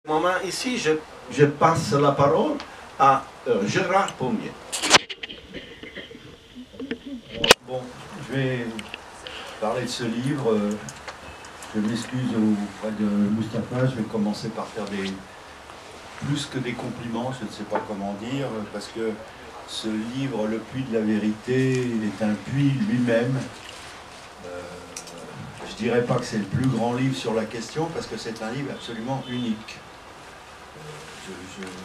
Moment ici, je passe la parole à Gérard Pommier. Bon, je vais parler de ce livre. Je m'excuse auprès de Mustapha. Je vais commencer par faire plus que des compliments, je ne sais pas comment dire, parce que ce livre, Le Puits de la Vérité, il est un puits lui-même. Je ne dirais pas que c'est le plus grand livre sur la question, parce que c'est un livre absolument unique.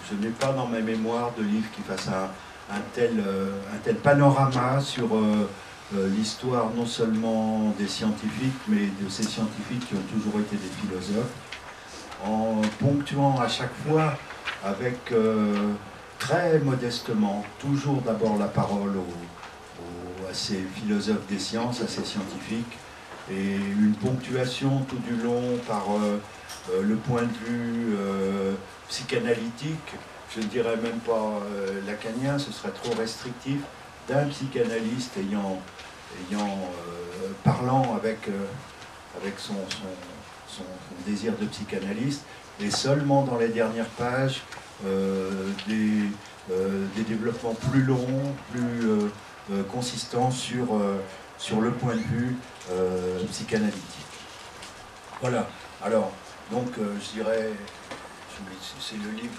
Je n'ai pas dans ma mémoire de livre qui fasse un tel panorama sur l'histoire non seulement des scientifiques, mais de ces scientifiques qui ont toujours été des philosophes, en ponctuant à chaque fois avec, très modestement, toujours d'abord la parole à ces philosophes des sciences, à ces scientifiques, et une ponctuation tout du long par le point de vue psychanalytique, je ne dirais même pas lacanien, ce serait trop restrictif, d'un psychanalyste parlant avec son désir de psychanalyste, et seulement dans les dernières pages, des développements plus longs, plus consistants sur le point de vue psychanalytique. Voilà, alors, donc je dirais, c'est le livre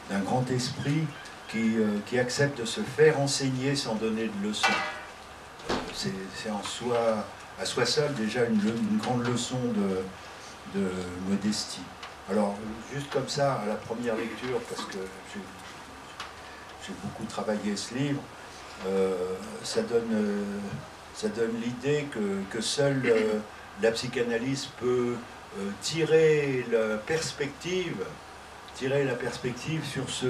d'un grand esprit qui accepte de se faire enseigner sans donner de leçons. C'est en soi, à soi seul déjà une grande leçon de modestie. Alors, juste comme ça, à la première lecture, parce que j'ai beaucoup travaillé ce livre, ça donne l'idée que seule la psychanalyse peut tirer la perspective sur ce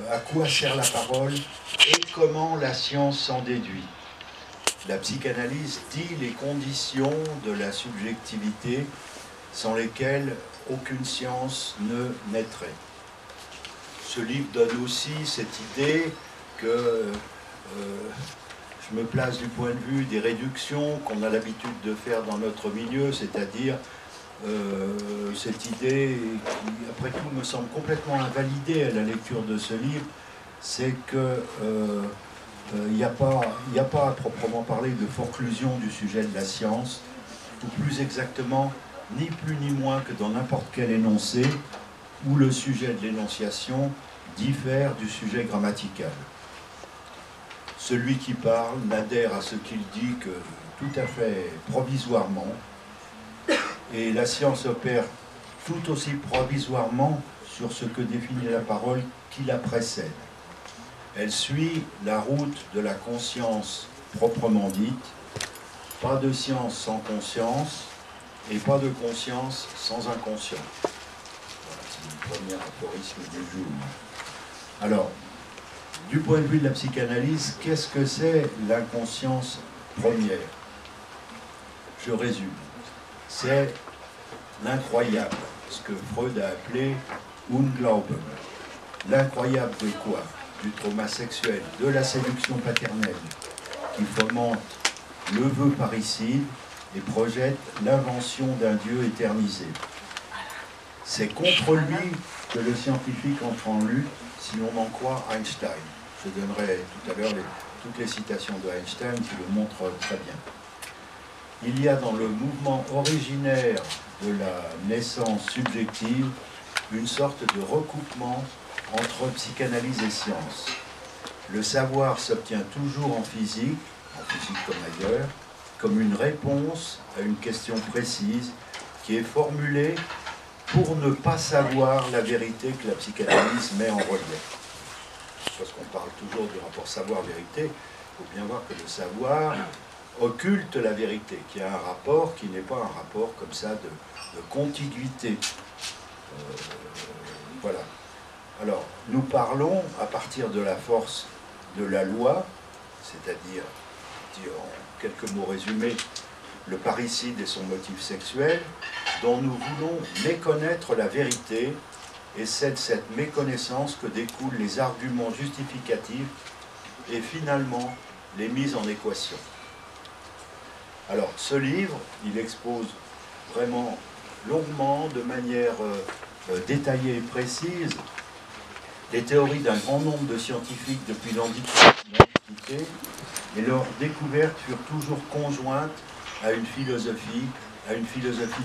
à quoi sert la parole et comment la science s'en déduit. La psychanalyse dit les conditions de la subjectivité sans lesquelles aucune science ne naîtrait. Ce livre donne aussi cette idée que je me place du point de vue des réductions qu'on a l'habitude de faire dans notre milieu, c'est-à-dire cette idée qui, après tout, me semble complètement invalidée à la lecture de ce livre, c'est que il n'y a pas à proprement parler de forclusion du sujet de la science, ou plus exactement, ni plus ni moins que dans n'importe quel énoncé où le sujet de l'énonciation diffère du sujet grammatical. Celui qui parle n'adhère à ce qu'il dit que tout à fait provisoirement, et la science opère tout aussi provisoirement sur ce que définit la parole qui la précède. Elle suit la route de la conscience proprement dite, pas de science sans conscience, et pas de conscience sans inconscient. Voilà, c'est le premier aphorisme du jour. Alors, du point de vue de la psychanalyse, qu'est-ce que c'est l'inconscience première? Je résume. C'est l'incroyable, ce que Freud a appelé Unglauben. L'incroyable de quoi? Du trauma sexuel, de la séduction paternelle, qui fomente le vœu parricide et projette l'invention d'un Dieu éternisé. C'est contre lui que le scientifique entre en lutte, si l'on en croit Einstein. Je donnerai tout à l'heure toutes les citations de Einstein qui le montrent très bien. Il y a dans le mouvement originaire de la naissance subjective une sorte de recoupement entre psychanalyse et science. Le savoir s'obtient toujours en physique comme ailleurs, comme une réponse à une question précise qui est formulée pour ne pas savoir la vérité que la psychanalyse met en relief. Parce qu'on parle toujours du rapport savoir-vérité, il faut bien voir que le savoir occulte la vérité, qu'il y a un rapport qui n'est pas un rapport comme ça de contiguïté. Voilà. Alors, nous parlons à partir de la force de la loi, c'est-à-dire, en quelques mots résumés, le parricide et son motif sexuel, dont nous voulons méconnaître la vérité, et c'est de cette méconnaissance que découlent les arguments justificatifs et finalement les mises en équation. Alors, ce livre, il expose vraiment longuement, de manière détaillée et précise, les théories d'un grand nombre de scientifiques depuis l'Antiquité, et leurs découvertes furent toujours conjointes à une philosophie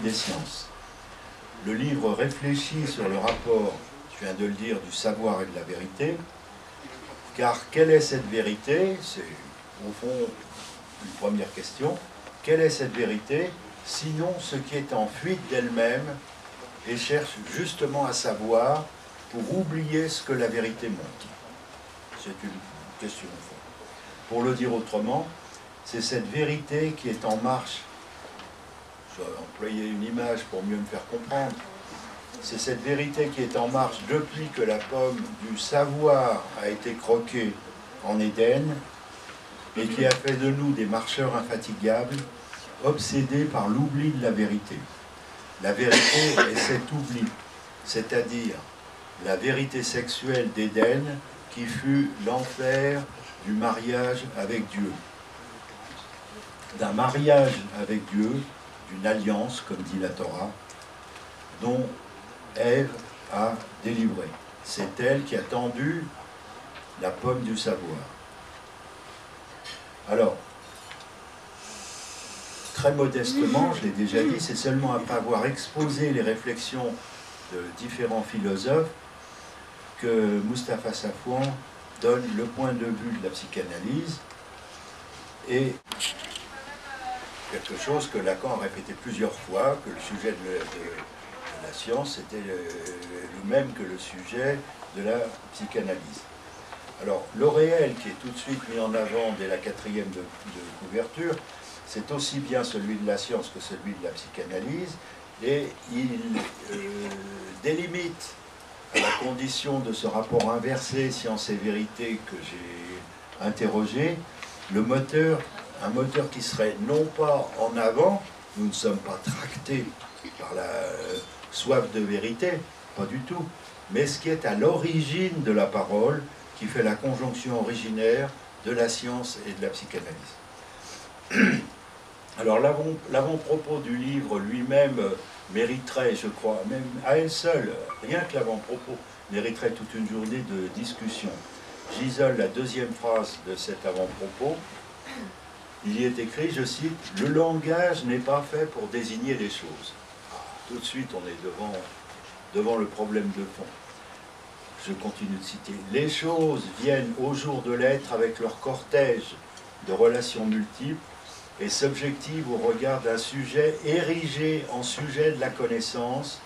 des sciences. Le livre réfléchit sur le rapport, je viens de le dire, du savoir et de la vérité, car quelle est cette vérité? C'est au fond une première question. Quelle est cette vérité, sinon ce qui est en fuite d'elle-même et cherche justement à savoir pour oublier ce que la vérité montre? C'est une question au fond. Pour le dire autrement, c'est cette vérité qui est en marche. Je vais employer une image pour mieux me faire comprendre. C'est cette vérité qui est en marche depuis que la pomme du savoir a été croquée en Éden et qui a fait de nous des marcheurs infatigables, obsédés par l'oubli de la vérité. La vérité est cet oubli, c'est-à-dire la vérité sexuelle d'Éden qui fut l'enfer du mariage avec Dieu. D'un mariage avec Dieu, d'une alliance, comme dit la Torah, dont Ève a délivré. C'est elle qui a tendu la pomme du savoir. Alors, très modestement, je l'ai déjà dit, c'est seulement après avoir exposé les réflexions de différents philosophes que Mustapha Safwan donne le point de vue de la psychanalyse et quelque chose que Lacan a répété plusieurs fois, que le sujet de la science était le même que le sujet de la psychanalyse. Alors, le réel qui est tout de suite mis en avant dès la quatrième de couverture, c'est aussi bien celui de la science que celui de la psychanalyse, et il délimite à la condition de ce rapport inversé science et vérité que j'ai interrogé, le moteur, un moteur qui serait non pas en avant, nous ne sommes pas tractés par la soif de vérité, pas du tout, mais ce qui est à l'origine de la parole, qui fait la conjonction originaire de la science et de la psychanalyse. Alors l'avant-propos du livre lui-même mériterait, je crois, même à elle seule, rien que l'avant-propos, mériterait toute une journée de discussion. J'isole la deuxième phrase de cet avant-propos. Il y est écrit, je cite, « Le langage n'est pas fait pour désigner les choses. » Tout de suite, on est devant le problème de fond. Je continue de citer. « Les choses viennent au jour de l'être avec leur cortège de relations multiples et s'objectivent au regard d'un sujet érigé en sujet de la connaissance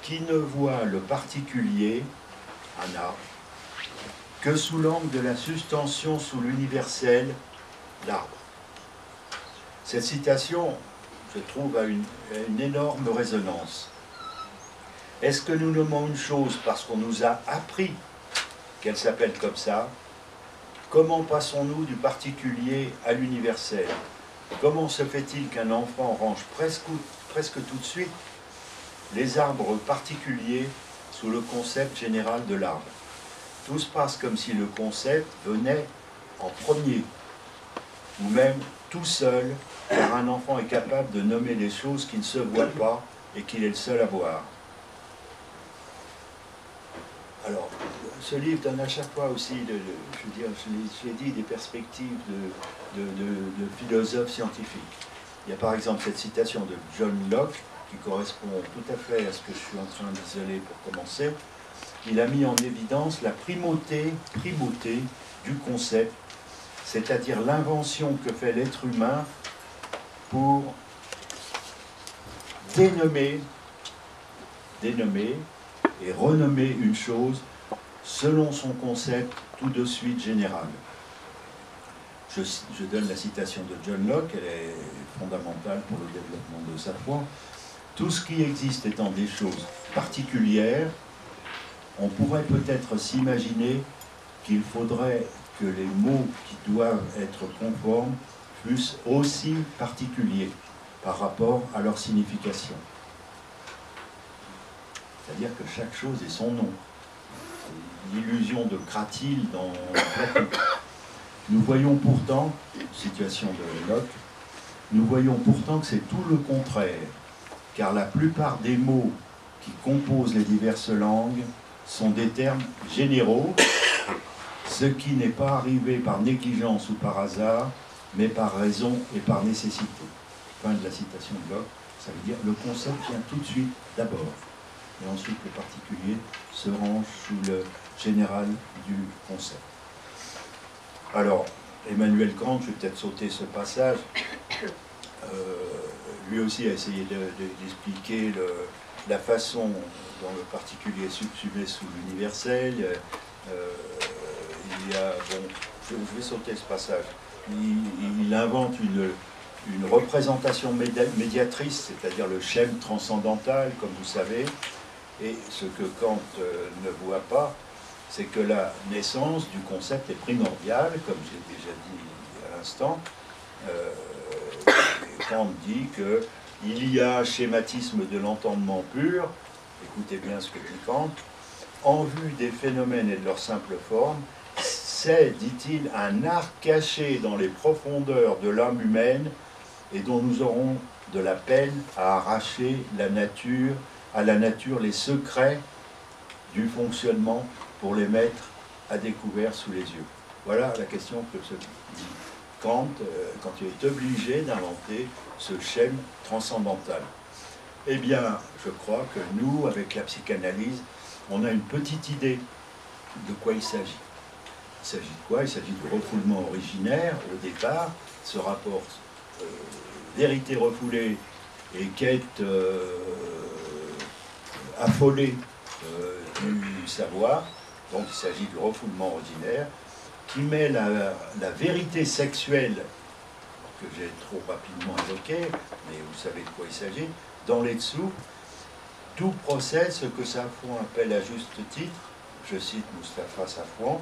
qui ne voit le particulier, un arbre, que sous l'angle de la substantion sous l'universel, l'arbre. » Cette citation, je trouve, a une énorme résonance. Est-ce que nous nommons une chose parce qu'on nous a appris qu'elle s'appelle comme ça? Comment passons-nous du particulier à l'universel? Comment se fait-il qu'un enfant range presque tout de suite les arbres particuliers sous le concept général de l'arbre? Tout se passe comme si le concept venait en premier, ou même tout seul, car un enfant est capable de nommer les choses qui ne se voient pas et qu'il est le seul à voir. Alors, ce livre donne à chaque fois aussi, je l'ai dit, des perspectives de philosophes scientifiques. Il y a par exemple cette citation de John Locke, qui correspond tout à fait à ce que je suis en train d'isoler pour commencer. Il a mis en évidence la primauté du concept, c'est-à-dire l'invention que fait l'être humain pour dénommer et renommer une chose selon son concept tout de suite général. Je donne la citation de John Locke, elle est fondamentale pour le développement de sa foi. Tout ce qui existe étant des choses particulières, on pourrait peut-être s'imaginer qu'il faudrait que les mots qui doivent être conformes fussent aussi particuliers par rapport à leur signification. C'est-à-dire que chaque chose ait son nom. L'illusion de Cratyle dans Platon. Nous voyons pourtant, situation de Locke, nous voyons pourtant que c'est tout le contraire, car la plupart des mots qui composent les diverses langues sont des termes généraux, ce qui n'est pas arrivé par négligence ou par hasard, mais par raison et par nécessité. Fin de la citation de Locke. Ça veut dire le concept vient tout de suite d'abord, et ensuite le particulier se range sous le général du concept. Alors, Emmanuel Kant, je vais peut-être sauter ce passage, lui aussi a essayé d'expliquer la façon dont le particulier est subsumé sous l'universel. Il y a, bon, je vais sauter ce passage, il invente une représentation médiatrice, c'est-à-dire le schème transcendantal, comme vous savez, et ce que Kant ne voit pas, c'est que la naissance du concept est primordiale, comme j'ai déjà dit à l'instant. Kant dit qu'il y a un schématisme de l'entendement pur, écoutez bien ce que dit Kant, en vue des phénomènes et de leur simple forme, c'est, dit-il, un art caché dans les profondeurs de l'âme humaine et dont nous aurons de la peine à arracher à la nature les secrets du fonctionnement pour les mettre à découvert sous les yeux. Voilà la question que se dit Kant quand il est obligé d'inventer ce schème transcendantal. Eh bien, je crois que nous, avec la psychanalyse, on a une petite idée de quoi il s'agit. Il s'agit de quoi? Il s'agit du refoulement originaire, au départ, ce rapport vérité refoulée et quête affolée du savoir. Donc il s'agit du refoulement ordinaire qui met la vérité sexuelle, que j'ai trop rapidement évoquée, mais vous savez de quoi il s'agit, dans les dessous. Tout procède, ce que Safouan appelle à juste titre, je cite Mustapha Safouan,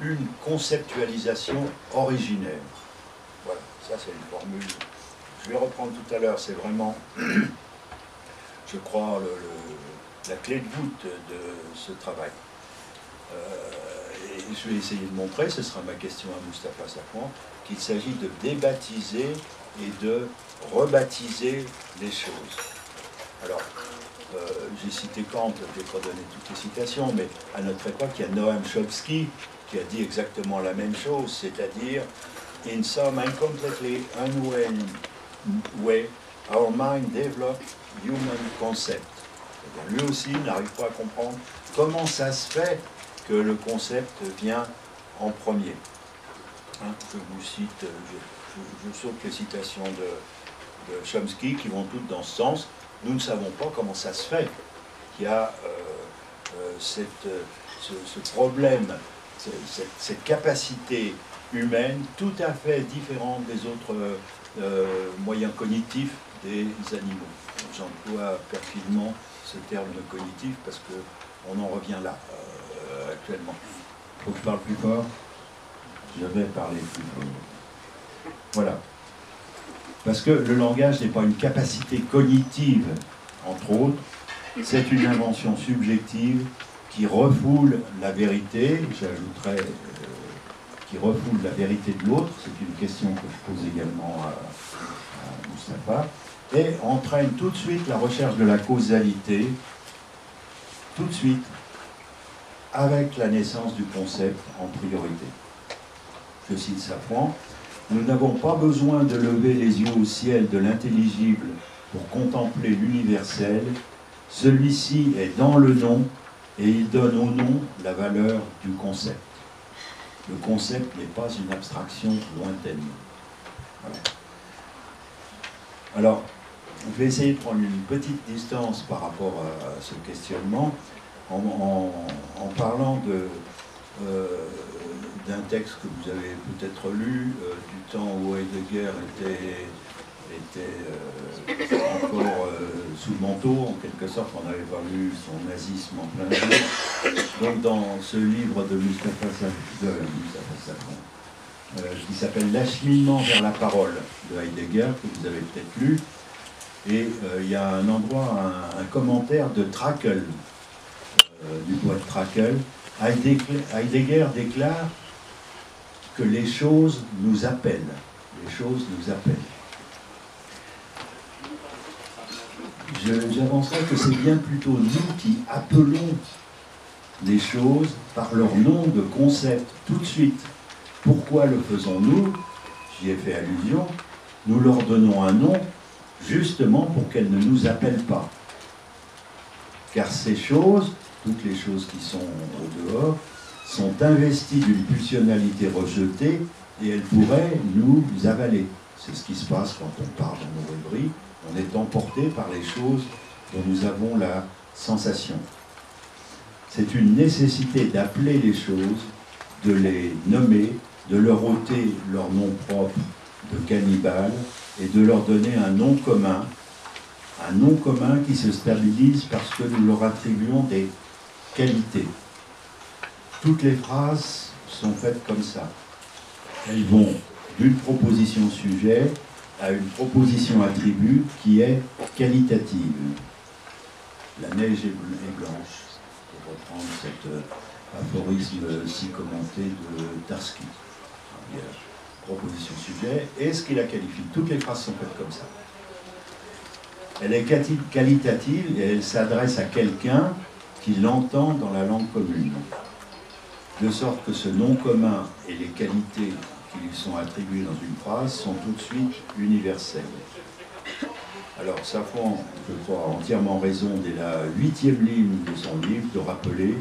une conceptualisation originaire. Voilà, ça c'est une formule. Je vais reprendre tout à l'heure, c'est vraiment, je crois, la clé de voûte de ce travail. Et je vais essayer de montrer, ce sera ma question à Mustapha Safouan, qu'il s'agit de débaptiser et de rebaptiser les choses. Alors, j'ai cité Kant, je ne vais pas donner toutes les citations, mais à notre époque, il y a Noam Chomsky qui a dit exactement la même chose, c'est-à-dire « In some incompletely unwell way, our mind developed human concept ». Lui aussi n'arrive pas à comprendre comment ça se fait que le concept vient en premier. Hein, je vous cite, je saute les citations de Chomsky qui vont toutes dans ce sens. Nous ne savons pas comment ça se fait qu'il y a ce problème, cette capacité humaine tout à fait différente des autres moyens cognitifs des animaux. J'emploie perfidement ce terme de cognitif parce qu'on en revient là actuellement. Faut que je parle plus fort. Je vais parler plus fort. Voilà. Parce que le langage n'est pas une capacité cognitive, entre autres, c'est une invention subjective qui refoule la vérité, j'ajouterais qui refoule la vérité de l'autre, c'est une question que je pose également à Mustapha, et entraîne tout de suite la recherche de la causalité, tout de suite, avec la naissance du concept en priorité. Je cite Safouan, « Nous n'avons pas besoin de lever les yeux au ciel de l'intelligible pour contempler l'universel. Celui-ci est dans le nom et il donne au nom la valeur du concept. Le concept n'est pas une abstraction lointaine. » Voilà. Alors, je vais essayer de prendre une petite distance par rapport à ce questionnement en parlant d'un texte que vous avez peut-être lu du temps où Heidegger était encore sous le manteau, en quelque sorte, on n'avait pas vu son nazisme en plein jour. Donc dans ce livre de Mustapha Safouan, qui s'appelle « L'acheminement vers la parole » de Heidegger, que vous avez peut-être lu, et il y a un endroit, un commentaire de Trakl, du poète Trakl. Heidegger déclare que les choses nous appellent. Les choses nous appellent. j'avancerais que c'est bien plutôt nous qui appelons les choses par leur nom de concept tout de suite. Pourquoi le faisons-nous? J'y ai fait allusion. Nous leur donnons un nom justement pour qu'elles ne nous appellent pas. Car ces choses, toutes les choses qui sont au dehors, sont investies d'une pulsionalité rejetée et elles pourraient nous avaler. C'est ce qui se passe quand on part dans nos rêveries. On est emporté par les choses dont nous avons la sensation. C'est une nécessité d'appeler les choses, de les nommer, de leur ôter leur nom propre de cannibale et de leur donner un nom commun qui se stabilise parce que nous leur attribuons des qualités. Toutes les phrases sont faites comme ça. Elles vont d'une proposition sujet à une proposition attribut qui est qualitative. La neige est blanche, pour reprendre cet aphorisme si commenté de Tarski. Il y a proposition sujet et ce qui la qualifie. Toutes les phrases sont faites comme ça. Elle est qualitative et elle s'adresse à quelqu'un qui l'entend dans la langue commune. De sorte que ce nom commun et les qualités qui lui sont attribuées dans une phrase sont tout de suite universelles. Alors Safran, je crois, a entièrement raison dès la 8e ligne de son livre de rappeler: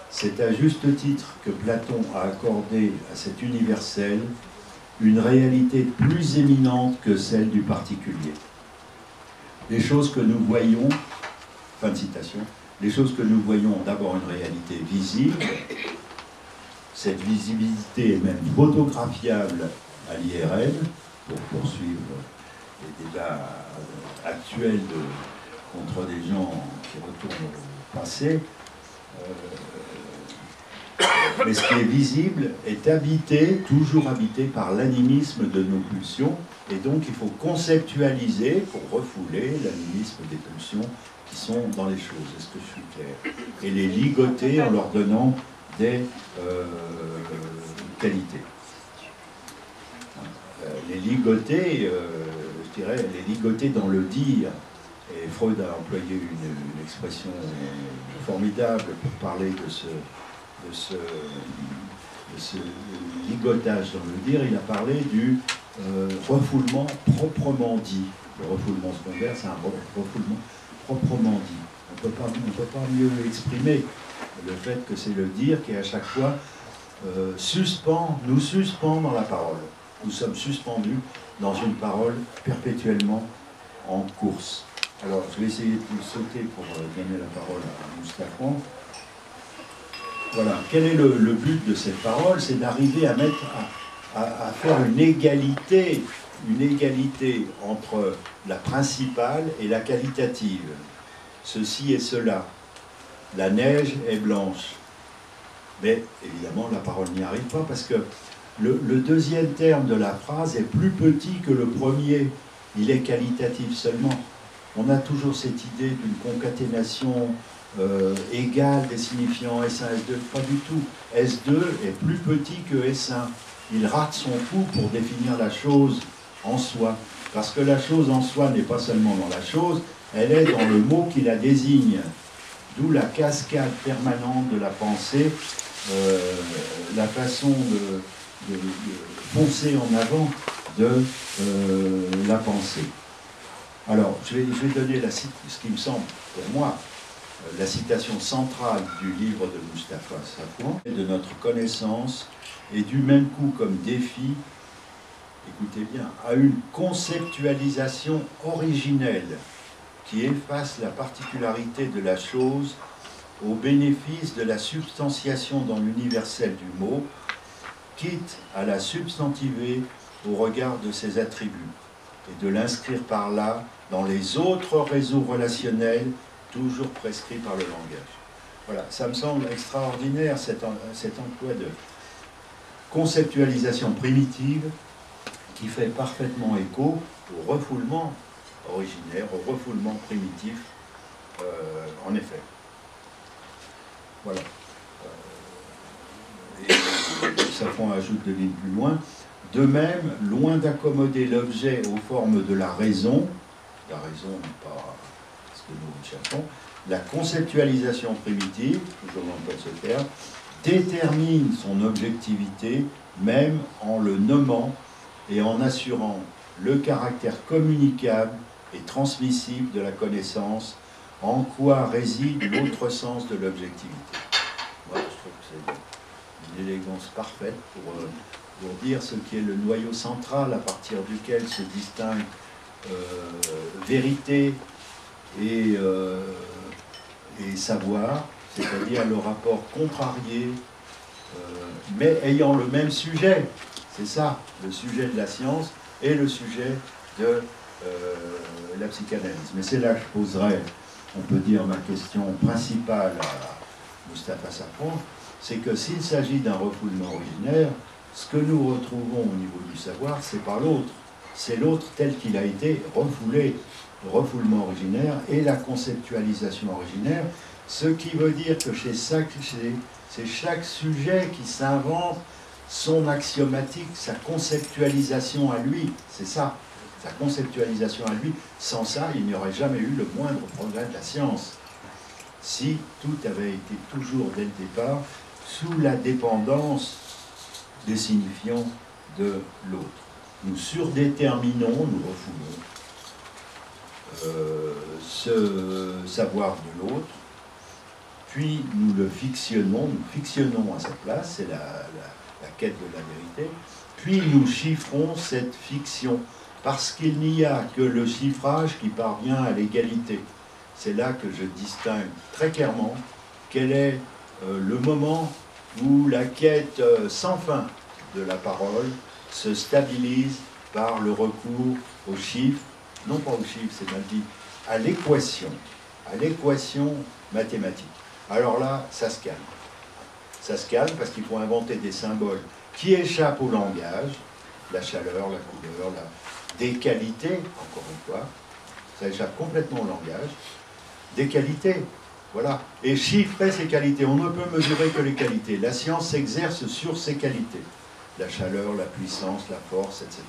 c'est à juste titre que Platon a accordé à cet universel une réalité plus éminente que celle du particulier. Les choses que nous voyons, fin de citation, les choses que nous voyons ont d'abord une réalité visible. Cette visibilité est même photographiable à l'IRL, pour poursuivre les débats actuels contre des gens qui retournent au passé. Mais ce qui est visible est habité, toujours habité par l'animisme de nos pulsions, et donc il faut conceptualiser pour refouler l'animisme des pulsions qui sont dans les choses. Est-ce que je suis clair? Et les ligoter en leur donnant des qualités. Les ligoter, je dirais, les ligoter dans le dire. Et Freud a employé une expression formidable pour parler de ce ligotage dans le dire. Il a parlé du refoulement proprement dit. Le refoulement secondaire, c'est un refoulement proprement dit. On ne peut pas mieux exprimer le fait que c'est le dire qui à chaque fois nous suspend dans la parole. Nous sommes suspendus dans une parole perpétuellement en course. Alors, je vais essayer de sauter pour donner la parole à Moustapha. Voilà. Quel est le but de cette parole? C'est d'arriver à faire une égalité entre la principale et la qualitative. Ceci et cela. La neige est blanche. Mais évidemment, la parole n'y arrive pas parce que le deuxième terme de la phrase est plus petit que le premier. Il est qualitatif seulement. On a toujours cette idée d'une concaténation égale des signifiants S1, S2. Pas du tout. S2 est plus petit que S1. Il rate son coup pour définir la chose en soi. Parce que la chose en soi n'est pas seulement dans la chose, elle est dans le mot qui la désigne. D'où la cascade permanente de la pensée, la façon de foncer en avant de la pensée. Alors, je vais donner ce qui me semble, pour moi, la citation centrale du livre de Mustapha Safwan, de notre connaissance, et du même coup comme défi, écoutez bien, à une conceptualisation originelle qui efface la particularité de la chose au bénéfice de la substantiation dans l'universel du mot, quitte à la substantiver au regard de ses attributs, et de l'inscrire par là dans les autres réseaux relationnels toujours prescrits par le langage. Voilà, ça me semble extraordinaire cet emploi de conceptualisation primitive qui fait parfaitement écho au refoulement originaire, au refoulement primitif, en effet. Voilà. Et Safran ajoute 2 lignes plus loin. De même, loin d'accommoder l'objet aux formes de la raison n'est pas cherchons, la conceptualisation primitive, toujours l'emploi de ce terme, détermine son objectivité même en le nommant et en assurant le caractère communicable et transmissible de la connaissance, en quoi réside l'autre sens de l'objectivité. Voilà, je trouve que c'est une élégance parfaite pour dire ce qui est le noyau central à partir duquel se distingue vérité et savoir, c'est-à-dire le rapport contrarié, mais ayant le même sujet. C'est ça, le sujet de la science et le sujet de la psychanalyse. Mais c'est là que je poserai, on peut dire, ma question principale à Mustapha Safran, c'est que s'il s'agit d'un refoulement originaire, ce que nous retrouvons au niveau du savoir, c'est pas l'autre. C'est l'autre tel qu'il a été refoulé, le refoulement originaire et la conceptualisation originaire, ce qui veut dire que c'est chaque sujet qui s'invente son axiomatique, sa conceptualisation à lui, c'est ça, sa conceptualisation à lui. Sans ça, il n'y aurait jamais eu le moindre progrès de la science. Si tout avait été toujours dès le départ sous la dépendance des signifiants de l'autre. Nous surdéterminons, nous refoulons ce savoir de l'autre, puis nous le fictionnons à sa place, c'est la quête de la vérité, puis nous chiffrons cette fiction, parce qu'il n'y a que le chiffrage qui parvient à l'égalité. C'est là que je distingue très clairement quel est le moment où la quête sans fin de la parole se stabilise par le recours aux chiffres, non pas aux chiffres, c'est mal dit, à l'équation mathématique. Alors là, ça se calme. Ça se calme parce qu'il faut inventer des symboles qui échappent au langage, la chaleur, la couleur, des qualités, encore une fois, ça échappe complètement au langage, des qualités, voilà, et chiffrer ces qualités. On ne peut mesurer que les qualités. La science s'exerce sur ces qualités. La chaleur, la puissance, la force, etc.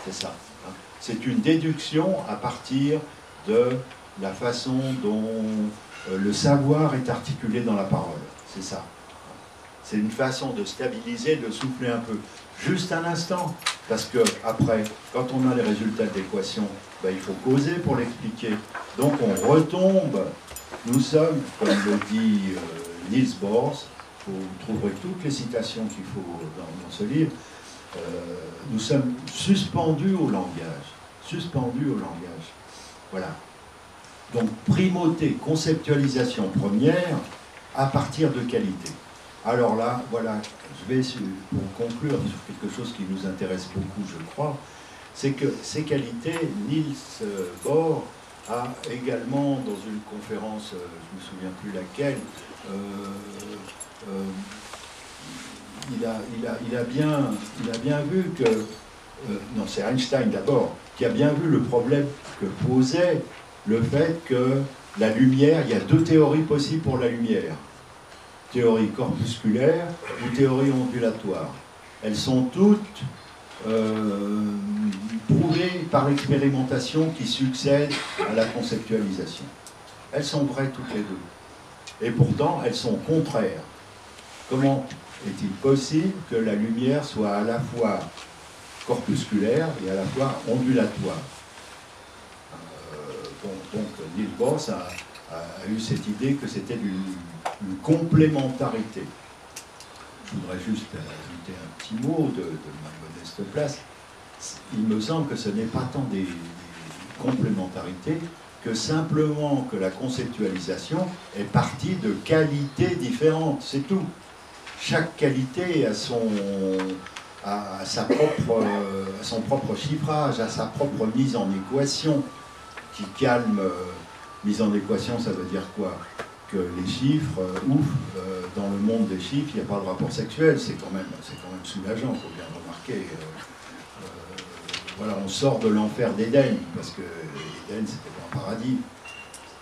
C'est ça. Hein. C'est une déduction à partir de la façon dont le savoir est articulé dans la parole. C'est ça. C'est une façon de stabiliser, de souffler un peu. Juste un instant. Parce que après, quand on a les résultats de l'équation, ben, il faut causer pour l'expliquer. Donc on retombe. Nous sommes, comme le dit Niels Bohr, vous trouverez toutes les citations qu'il faut dans ce livre, nous sommes suspendus au langage. Suspendus au langage. Voilà. Donc primauté, conceptualisation première à partir de qualité. Alors là, voilà, je vais, pour conclure sur quelque chose qui nous intéresse beaucoup, je crois, c'est que ces qualités, Niels Bohr a également, dans une conférence, je ne me souviens plus laquelle, il a bien vu que, non, c'est Einstein d'abord, qui a bien vu le problème que posait le fait que la lumière, il y a deux théories possibles pour la lumière. Théorie corpusculaire ou théorie ondulatoire. Elles sont toutes prouvées par l'expérimentation qui succède à la conceptualisation. Elles sont vraies toutes les deux. Et pourtant, elles sont contraires. Comment est-il possible que la lumière soit à la fois corpusculaire et à la fois ondulatoire? Donc Niels Bohr a eu cette idée que c'était une complémentarité. Je voudrais juste ajouter un petit mot de ma modeste place. Il me semble que ce n'est pas tant des complémentarités que simplement que la conceptualisation est partie de qualités différentes, c'est tout. Chaque qualité a son propre chiffrage, a sa propre mise en équation qui calme. Mise en équation, ça veut dire quoi? Que les chiffres, dans le monde des chiffres, il n'y a pas de rapport sexuel, c'est quand même soulageant, il faut bien remarquer. Voilà, on sort de l'enfer d'Éden, parce que Éden, c'était pas un paradis,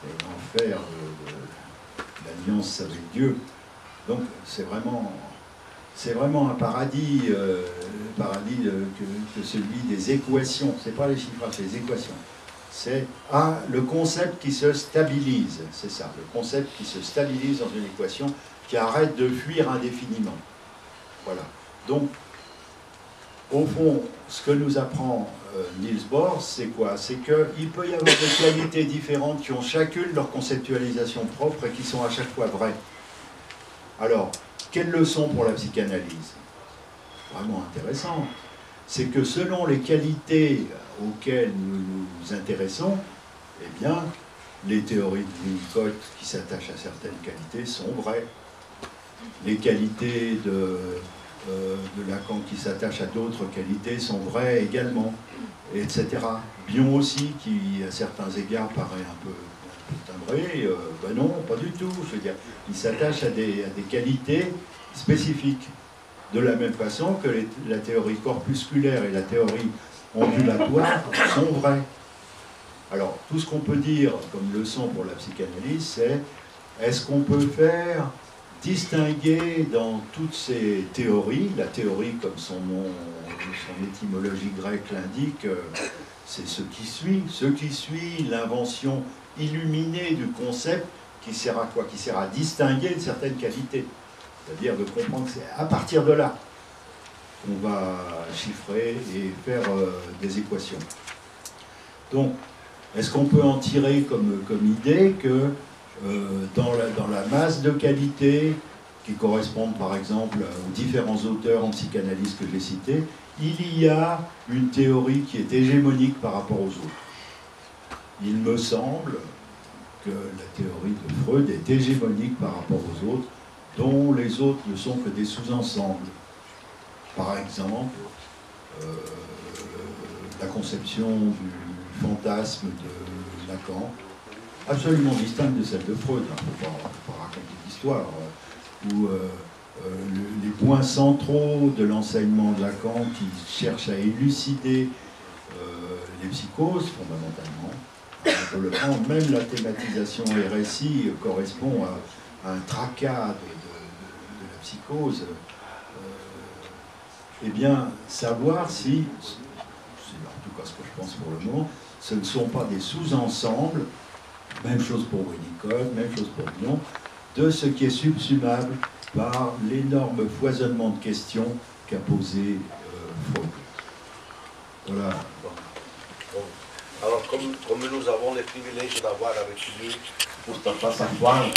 c'était l'enfer de l'alliance avec Dieu. Donc c'est vraiment un paradis, que celui des équations, c'est pas les chiffrages, c'est les équations. C'est le concept qui se stabilise, c'est ça, le concept qui se stabilise dans une équation, qui arrête de fuir indéfiniment. Voilà. Donc, au fond, ce que nous apprend Niels Bohr, c'est quoi? C'est qu'il peut y avoir des qualités différentes qui ont chacune leur conceptualisation propre et qui sont à chaque fois vraies. Alors, quelle leçon pour la psychanalyse? Vraiment intéressant. C'est que selon les qualités auxquelles nous nous intéressons, eh bien, les théories de Winnicott qui s'attachent à certaines qualités sont vraies. Les qualités de Lacan qui s'attachent à d'autres qualités sont vraies également, etc. Bion aussi, qui à certains égards paraît un peu timbré, ben non, pas du tout. Je veux dire, il s'attache à des qualités spécifiques. De la même façon que la théorie corpusculaire et la théorie ondulatoire sont vraies. Alors, tout ce qu'on peut dire comme leçon pour la psychanalyse, c'est est-ce qu'on peut faire distinguer dans toutes ces théories, la théorie comme son nom, son étymologie grecque l'indique, c'est ce qui suit l'invention illuminée du concept qui sert à quoi? Qui sert à distinguer une certaine qualité. C'est-à-dire de comprendre que c'est à partir de là qu'on va chiffrer et faire des équations. Donc, est-ce qu'on peut en tirer comme idée que dans la masse de qualités qui correspondent par exemple aux différents auteurs en psychanalyse que j'ai cités, il y a une théorie qui est hégémonique par rapport aux autres? Il me semble que la théorie de Freud est hégémonique par rapport aux autres, dont les autres ne sont que des sous-ensembles. Par exemple, la conception du fantasme de Lacan, absolument distincte de celle de Freud, il ne faut pas raconter d'histoire, où les points centraux de l'enseignement de Lacan qui cherche à élucider les psychoses, fondamentalement, on peut le prendre, même la thématisation RSI correspond à un tracas de la psychose, eh bien, savoir si, c'est en tout cas ce que je pense pour le moment, ce ne sont pas des sous-ensembles, même chose pour Winnicott, même chose pour Bion, de ce qui est subsumable par l'énorme foisonnement de questions qu'a posé Freud. Voilà. Bon. Alors, comme nous avons le privilège d'avoir avec lui Mustafa Safwan,